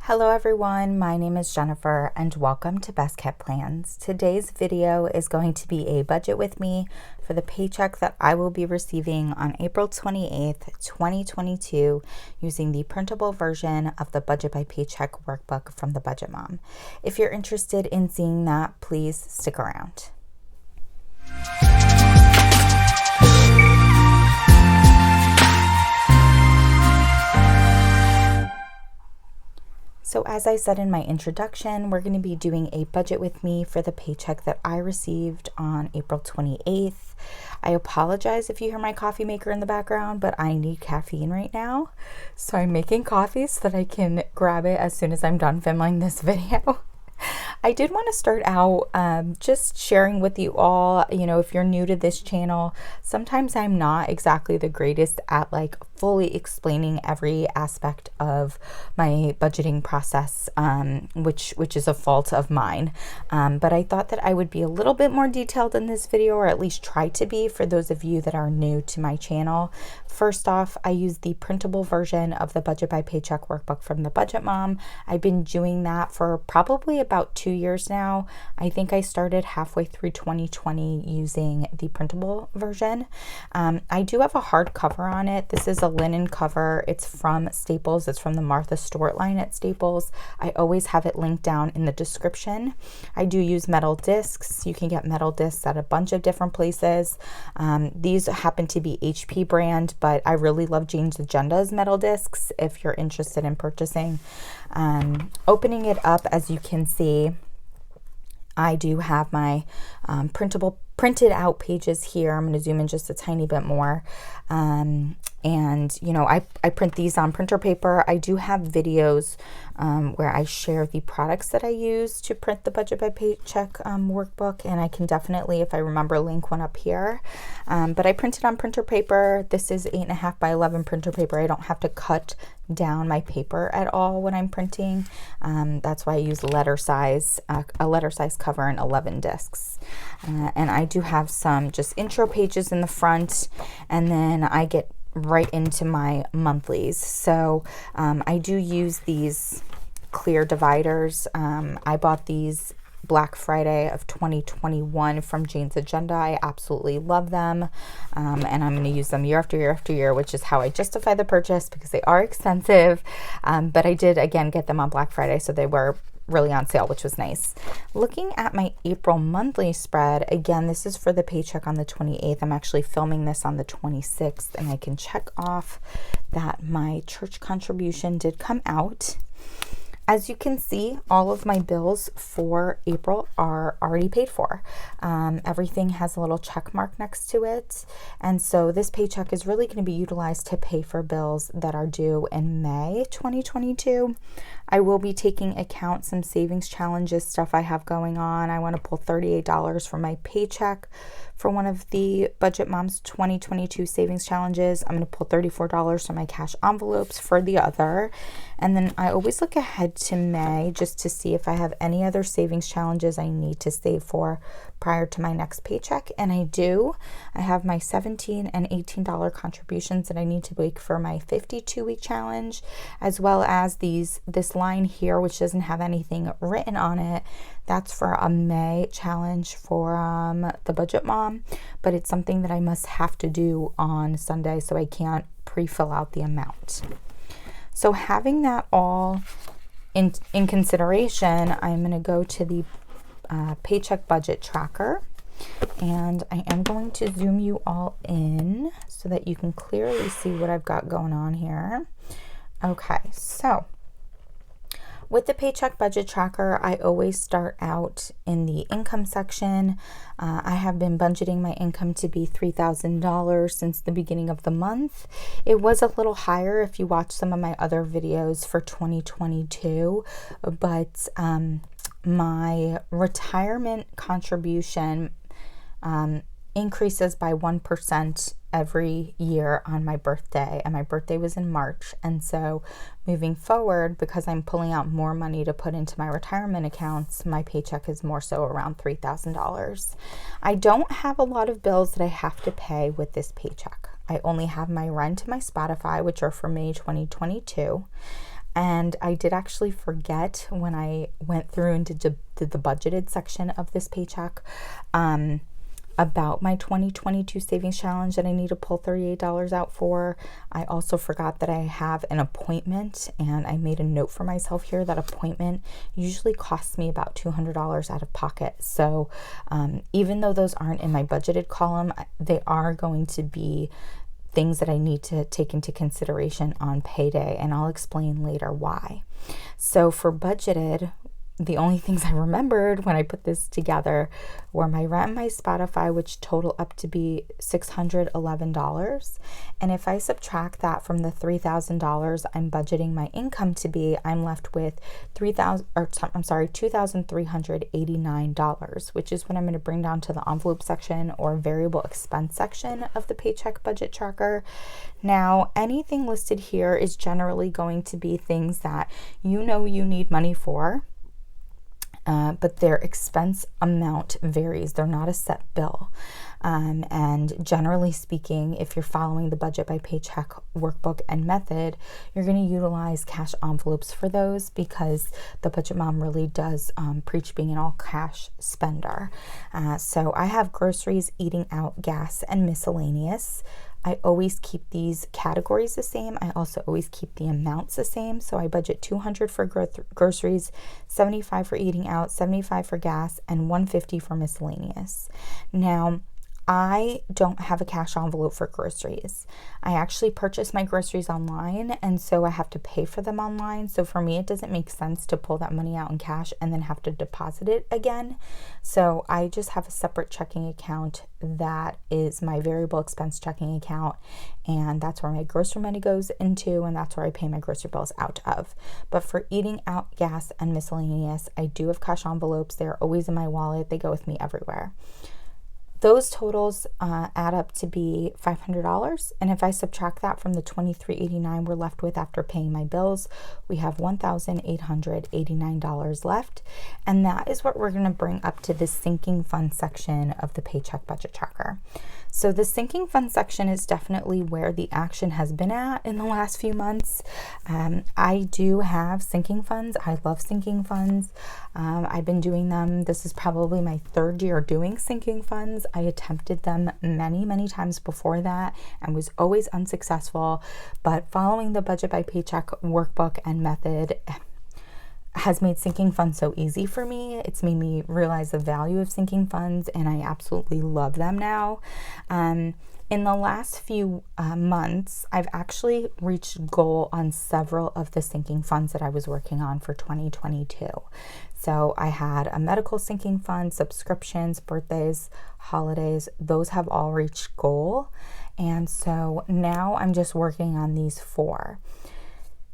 Hello everyone, my name is Jennifer and welcome to Best Kept Plans. Today's video is going to be a budget with me for the paycheck that I will be receiving on April 28th, 2022 using the printable version of the Budget by Paycheck workbook from the Budget Mom. If you're interested in seeing that, please stick around. So as I said in my introduction, we're going to be doing a budget with me for the paycheck that I received on April 28th. I apologize if you hear my coffee maker in the background, but I need caffeine right now. So I'm making coffee so that I can grab it as soon as I'm done filming this video. I did want to start out just sharing with you all, if you're new to this channel, sometimes I'm not exactly the greatest at fully explaining every aspect of my budgeting process, which is a fault of mine. But I thought that I would be a little bit more detailed in this video, or at least try to be, for those of you that are new to my channel. First off, I use the printable version of the Budget by Paycheck workbook from the Budget Mom. I've been doing that for probably about 2 years now. I think I started halfway through 2020 using the printable version. I do have a hard cover on it. This is a linen cover. It's from Staples. It's from the Martha Stewart line at Staples. I always have it linked down in the description. I do use metal discs. You can get metal discs at a bunch of different places. These happen to be HP brand, but I really love Jane's Agenda's metal discs if you're interested in purchasing. Opening it up, as you can see, I do have my printed out pages here. I'm going to zoom in just a tiny bit more. I print these on printer paper. I do have videos where I share the products that I use to print the Budget by Paycheck workbook, and I can definitely, if I remember, link one up here. But I print it on printer paper. This is 8.5 by 11 printer paper. I don't have to cut down my paper at all when I'm printing. That's why I use a letter size cover and 11 discs. And I do have some just intro pages in the front, and then I get right into my monthlies. So I do use these clear dividers. I bought these Black Friday of 2021 from Jane's Agenda. I absolutely love them, and I'm going to use them year after year after year, which is how I justify the purchase, because they are expensive, but I did again get them on Black Friday, so they were really on sale, which was nice. Looking at my April monthly spread, again, this is for the paycheck on the 28th. I'm actually filming this on the 26th, and I can check off that my church contribution did come out. As you can see, all of my bills for April are already paid for. Everything has a little check mark next to it. And so this paycheck is really going to be utilized to pay for bills that are due in May 2022. I will be taking account some savings challenges stuff I have going on. I want to pull $38 from my paycheck for one of the Budget Mom's 2022 savings challenges. I'm going to pull $34 from my cash envelopes for the other. And then I always look ahead to May just to see if I have any other savings challenges I need to save for prior to my next paycheck. And I do. I have my $17 and $18 contributions that I need to make for my 52-week challenge, as well as this line here, which doesn't have anything written on it. That's for a May challenge for the Budget Mom, but it's something that I must have to do on Sunday, so I can't pre-fill out the amount. So having that all in consideration, I'm going to go to the paycheck budget tracker, and I am going to zoom you all in so that you can clearly see what I've got going on here. Okay, so with the paycheck budget tracker, I always start out in the income section. I have been budgeting my income to be $3,000 since the beginning of the month. It was a little higher if you watch some of my other videos for 2022, but my retirement contribution increases by 1% every year on my birthday, and my birthday was in March. And so moving forward, because I'm pulling out more money to put into my retirement accounts, my paycheck is more so around $3,000. I don't have a lot of bills that I have to pay with this paycheck. I only have my rent and my Spotify, which are for May 2022. And I did actually forget when I went through and did the budgeted section of this paycheck about my 2022 savings challenge that I need to pull $38 out for. I also forgot that I have an appointment, and I made a note for myself here that appointment usually costs me about $200 out of pocket. So even though those aren't in my budgeted column, they are going to be things that I need to take into consideration on payday, and I'll explain later why. So for budgeted, the only things I remembered when I put this together were my rent and my Spotify, which total up to be $611. And if I subtract that from the $3,000 I'm budgeting my income to be, I'm left with $2,389, which is what I'm going to bring down to the envelope section or variable expense section of the paycheck budget tracker. Now, anything listed here is generally going to be things that you know you need money for. But their expense amount varies. They're not a set bill. And generally speaking, if you're following the budget by paycheck workbook and method, you're going to utilize cash envelopes for those because the budget mom really does preach being an all cash spender. So I have groceries, eating out, gas, and miscellaneous. I always keep these categories the same. I also always keep the amounts the same. So I budget $200 for groceries, $75 for eating out, $75 for gas, and $150 for miscellaneous. Now, I don't have a cash envelope for groceries. I actually purchase my groceries online, and so I have to pay for them online. So for me, it doesn't make sense to pull that money out in cash and then have to deposit it again. So I just have a separate checking account that is my variable expense checking account, and that's where my grocery money goes into, and that's where I pay my grocery bills out of. But for eating out, gas, and miscellaneous, I do have cash envelopes. They're always in my wallet. They go with me everywhere. Those totals add up to be $500, and if I subtract that from the $2,389 we're left with after paying my bills, we have $1,889 left, and that is what we're going to bring up to the sinking fund section of the paycheck budget tracker. So the sinking fund section is definitely where the action has been at in the last few months. I do have sinking funds. I love sinking funds. I've been doing them. This is probably my third year doing sinking funds. I attempted them many, many times before that and was always unsuccessful. But following the budget by paycheck workbook and method has made sinking funds so easy for me. It's made me realize the value of sinking funds, and I absolutely love them now. In the last few months, I've actually reached goal on several of the sinking funds that I was working on for 2022. So I had a medical sinking fund, subscriptions, birthdays, holidays, those have all reached goal. And so now I'm just working on these 4.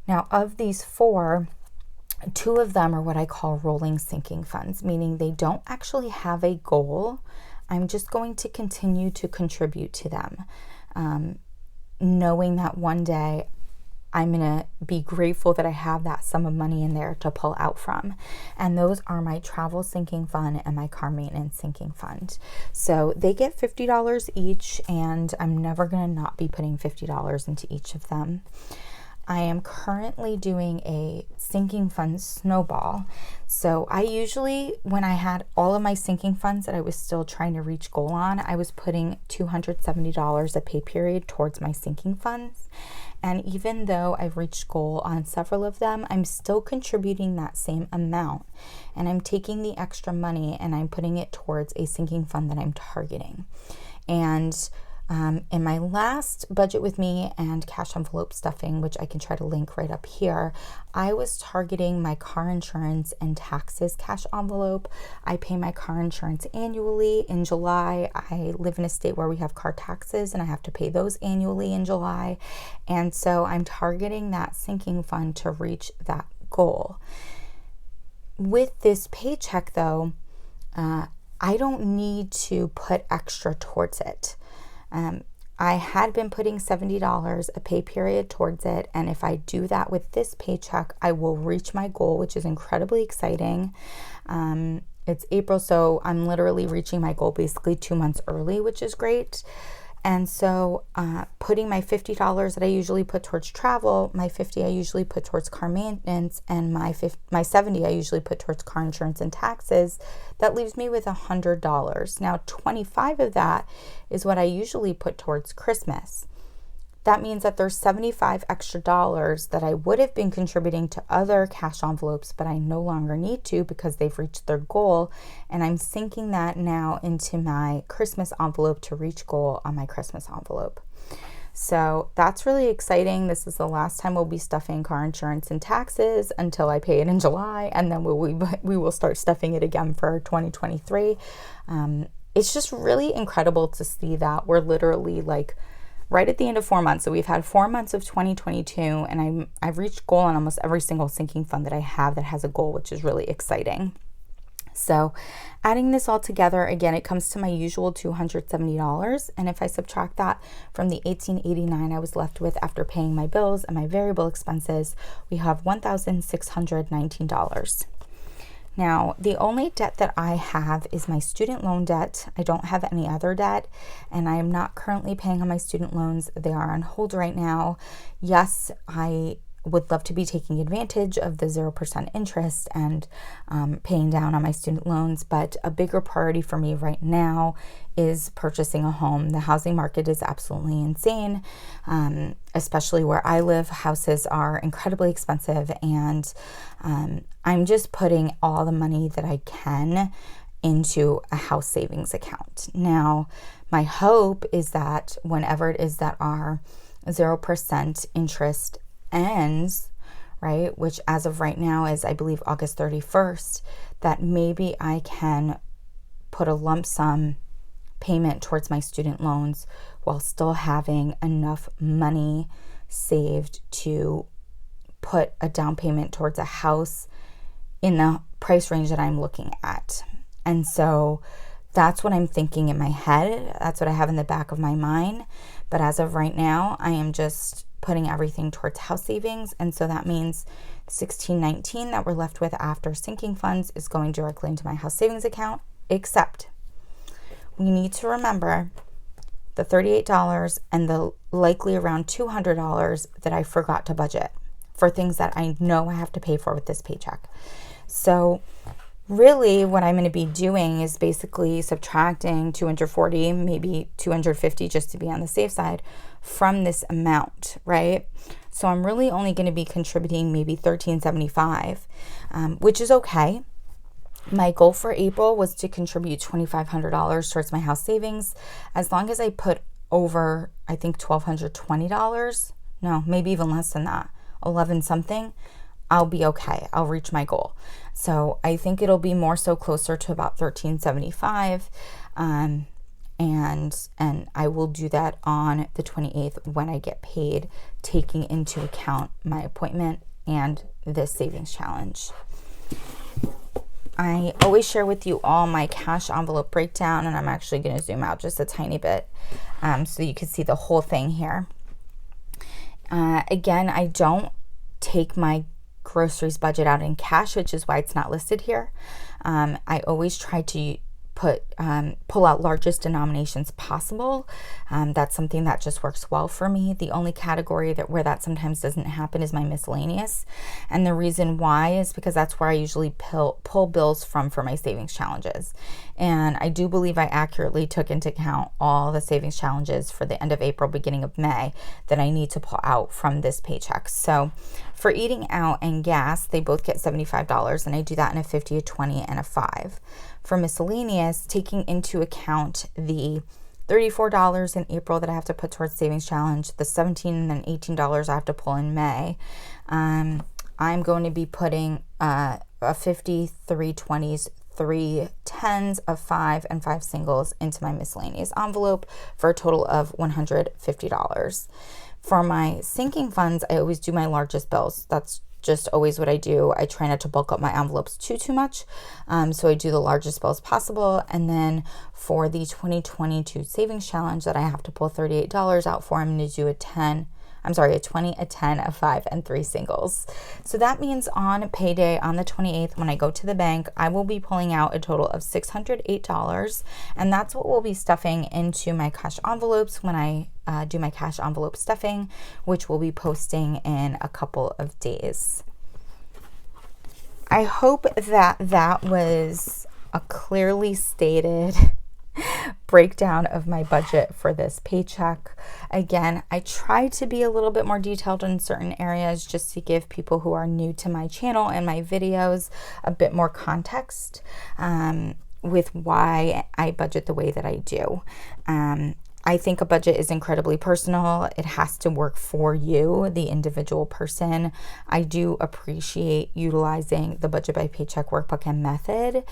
Now of these 4, 2 of them are what I call rolling sinking funds, meaning they don't actually have a goal. I'm just going to continue to contribute to them, knowing that one day I'm going to be grateful that I have that sum of money in there to pull out from. And those are my travel sinking fund and my car maintenance sinking fund. So they get $50 each, and I'm never going to not be putting $50 into each of them. I am currently doing a sinking fund snowball. So I usually, when I had all of my sinking funds that I was still trying to reach goal on, I was putting $270 a pay period towards my sinking funds. And even though I've reached goal on several of them, I'm still contributing that same amount. And I'm taking the extra money and I'm putting it towards a sinking fund that I'm targeting. And in my last budget with me and cash envelope stuffing, which I can try to link right up here, I was targeting my car insurance and taxes cash envelope. I pay my car insurance annually in July. I live in a state where we have car taxes and I have to pay those annually in July. And so I'm targeting that sinking fund to reach that goal. With this paycheck though, I don't need to put extra towards it. I had been putting $70 a pay period towards it, and if I do that with this paycheck, I will reach my goal, which is incredibly exciting. It's April, so I'm literally reaching my goal basically 2 months early, which is great. And so putting my $50 that I usually put towards travel, my $50 I usually put towards car maintenance, and my $70 I usually put towards car insurance and taxes, that leaves me with $100. Now, 25 of that is what I usually put towards Christmas. That means that there's $75 extra that I would have been contributing to other cash envelopes, but I no longer need to because they've reached their goal. And I'm sinking that now into my Christmas envelope to reach goal on my Christmas envelope. So that's really exciting. This is the last time we'll be stuffing car insurance and taxes until I pay it in July. And then we will start stuffing it again for 2023. It's just really incredible to see that we're literally like right at the end of 4 months. So we've had 4 months of 2022, and I've reached goal on almost every single sinking fund that I have that has a goal, which is really exciting. So adding this all together, again, it comes to my usual $270. And if I subtract that from the $1,889 I was left with after paying my bills and my variable expenses, we have $1,619. Now, the only debt that I have is my student loan debt. I don't have any other debt, and I am not currently paying on my student loans. They are on hold right now. Yes, I would love to be taking advantage of the 0% interest and paying down on my student loans, but a bigger priority for me right now is purchasing a home. The housing market is absolutely insane, especially where I live. Houses are incredibly expensive, and I'm just putting all the money that I can into a house savings account. Now, my hope is that whenever it is that our 0% interest ends, right, which as of right now is, I believe, August 31st, that maybe I can put a lump sum payment towards my student loans while still having enough money saved to put a down payment towards a house in the price range that I'm looking at. And so that's what I'm thinking in my head. That's what I have in the back of my mind. But as of right now, I am just putting everything towards house savings. And so that means $1,619 that we're left with after sinking funds is going directly into my house savings account, except we need to remember the $38 and the likely around $200 that I forgot to budget for things that I know I have to pay for with this paycheck. So really what I'm going to be doing is basically subtracting $240, maybe $250 just to be on the safe side from this amount, right? So I'm really only going to be contributing maybe $1,375, which is okay. My goal for April was to contribute $2,500 towards my house savings. As long as I put over, I think, $1,220, no, maybe even less than that, 11 something, I'll be okay. I'll reach my goal. So I think it'll be more so closer to about $1,375. And I will do that on the 28th when I get paid, taking into account my appointment and this savings challenge. I always share with you all my cash envelope breakdown, and I'm actually going to zoom out just a tiny bit so you can see the whole thing here. Again, I don't take my groceries budget out in cash, which is why it's not listed here. I always try to pull out largest denominations possible. That's something that just works well for me. The only category where that sometimes doesn't happen is my miscellaneous. And the reason why is because that's where I usually pull bills from for my savings challenges. And I do believe I accurately took into account all the savings challenges for the end of April, beginning of May that I need to pull out from this paycheck. So for eating out and gas, they both get $75, and I do that in a 50, a 20, and a 5. For miscellaneous, taking into account the $34 in April that I have to put towards savings challenge, the $17 and then $18 I have to pull in May, I'm going to be putting a 50, 3 20s, 3 10s, a 5, and 5 singles into my miscellaneous envelope for a total of $150. For my sinking funds, I always do my largest bills. That's just always what I do. I try not to bulk up my envelopes too much. So I do the largest bills possible. And then for the 2022 savings challenge that I have to pull $38 out for, I'm going to do a 10, a 20, a 10, a 5, and 3 singles. So that means on payday on the 28th, when I go to the bank, I will be pulling out a total of $608, and that's what we'll be stuffing into my cash envelopes when I do my cash envelope stuffing, which we'll be posting in a couple of days. I hope that was a clearly stated breakdown of my budget for this paycheck. Again, I try to be a little bit more detailed in certain areas just to give people who are new to my channel and my videos a bit more context with why I budget the way that I do. I think a budget is incredibly personal. It has to work for you, the individual person. I do appreciate utilizing the budget by paycheck workbook and method.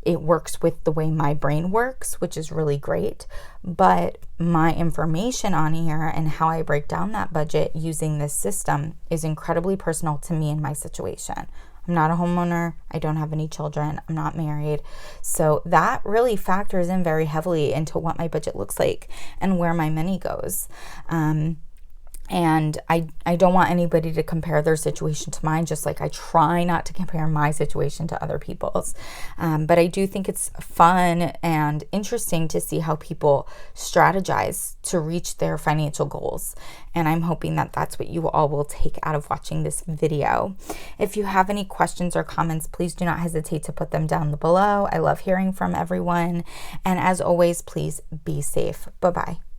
It works with the way my brain works, which is really great. But my information on here and how I break down that budget using this system is incredibly personal to me and my situation. I'm not a homeowner. I don't have any children. I'm not married. So that really factors in very heavily into what my budget looks like and where my money goes. And I don't want anybody to compare their situation to mine, just like I try not to compare my situation to other people's. But I do think it's fun and interesting to see how people strategize to reach their financial goals. And I'm hoping that that's what you all will take out of watching this video. If you have any questions or comments, please do not hesitate to put them down below. I love hearing from everyone. And as always, please be safe. Bye-bye.